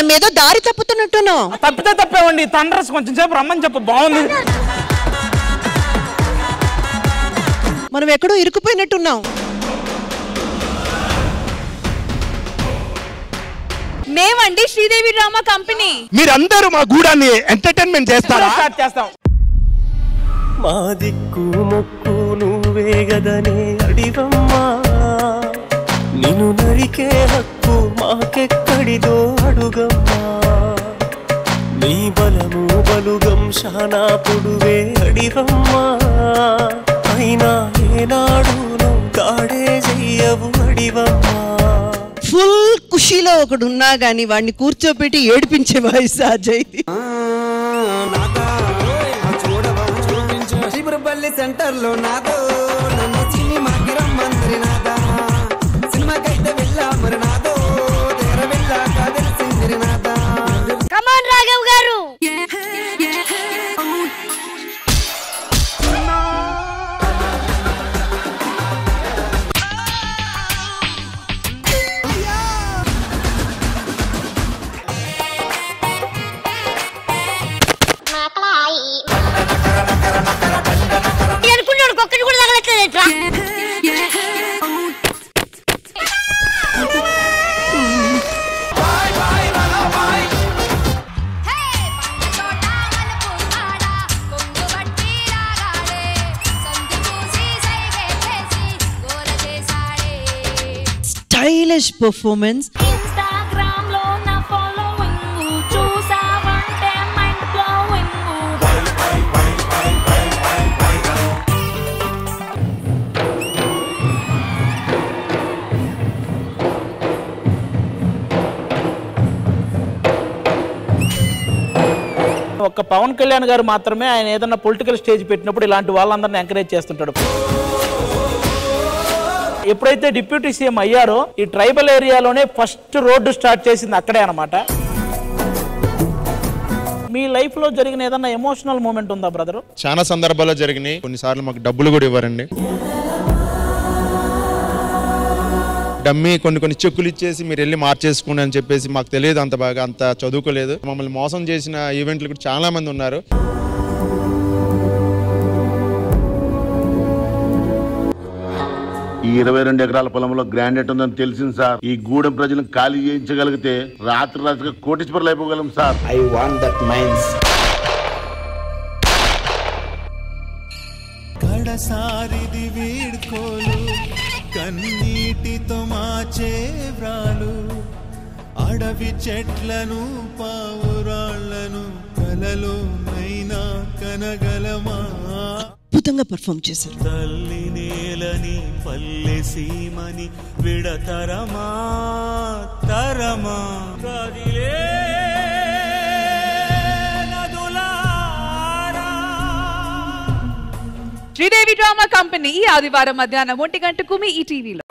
మనం ఏదో దారి తప్పుతున్నట్టున్నాం. తప్పితే తప్పేవండి, తండ్రస్ కొంచెం సేపు రమ్మని చెప్పు, బాగుంది. మనం ఎక్కడో ఇరుక్కుపోయినట్టున్నాం. మేమండి శ్రీదేవి డ్రామా కంపెనీ. మీరందరూ మా గూడాన్ని ఎంటర్టైన్మెంట్ చేస్తారా? చేస్తాం. మా దిక్కు మొక్కు నువ్వే గదనే అడివమ్మా, నిన్ను నరికే హక్కు మాకెక్కడిదో అడుగమ్మా. నీ బలము బలుగం శానాపుడువే అడివమ్మా, అయినా ఏనాడు నువ్వు దాడే చెయ్యవు అడివమ్మా. ఫుల్ ఖుషీలో ఒకడు ఉన్నా గానీ వాడిని కూర్చోబెట్టి ఏడిపించే వయసు అజయ్ది. చిబురుపల్లి సెంటర్ లో నాదో నన్ను సినిమాకి రమ్మందరి నాదా, సినిమాకైతే వెళ్ళా మరి నాదో తెర వెళ్ళాక తెలిసిందిరి నాదా. కమాన్ రాఘవ్ గారు. ఒక్కటి కూడా తగలట్లేదు. Stylish performance. ఒక్క పవన్ కళ్యాణ్ గారు మాత్రమే ఆయన ఏదన్నా పొలిటికల్ స్టేజ్ పెట్టినప్పుడు ఇలాంటి వాళ్ళందరినీ ఎంకరేజ్ చేస్తుంటాడు. ఎప్పుడైతే డిప్యూటీ సీఎం అయ్యారో ఈ ట్రైబల్ ఏరియాలోనే ఫస్ట్ రోడ్డు స్టార్ట్ చేసింది అక్కడే అన్నమాట. మీ లైఫ్ లో జరిగిన ఏదన్నా ఎమోషనల్ మూమెంట్ ఉందా బ్రదర్? చాలా సందర్భాల్లో జరిగినాయి. కొన్నిసార్లు మాకు డబ్బులు కూడా ఇవ్వరండి. డమ్మీ కొన్ని చెక్కులు ఇచ్చేసి మీరు వెళ్ళి మార్చేసుకోండి అని చెప్పేసి, మాకు తెలియదు అంత బాగా, అంత చదువుకోలేదు. మమ్మల్ని మోసం చేసిన ఈవెంట్లు కూడా చాలా మంది ఉన్నారు. ఈ 22 ఎకరాల పొలంలో గ్రాండెట్ ఉందని తెలిసింది సార్. ఈ గూడెం ప్రజలను ఖాళీ చేయించగలిగితే రాత్రిగా కోటీశ్వరులు అయిపోగలం sir. I want that mines. కడసారిది వీడ్కోలు, కన్నీటితో మాచే వ్రాలు, అడవి చెట్లను పావురాళ్లను కలలో నైనా కనగలమా. అద్భుతంగా పర్ఫార్మ్ చేశారు. తల్లి నేలని పల్లె సీమని విడతరమా తరమా కదిలే నదులారా. శ్రీదేవి డ్రామా కంపెనీ ఈ ఆదివారం మధ్యాహ్నం 1 గంటకు మీ ఈ టీవీలో.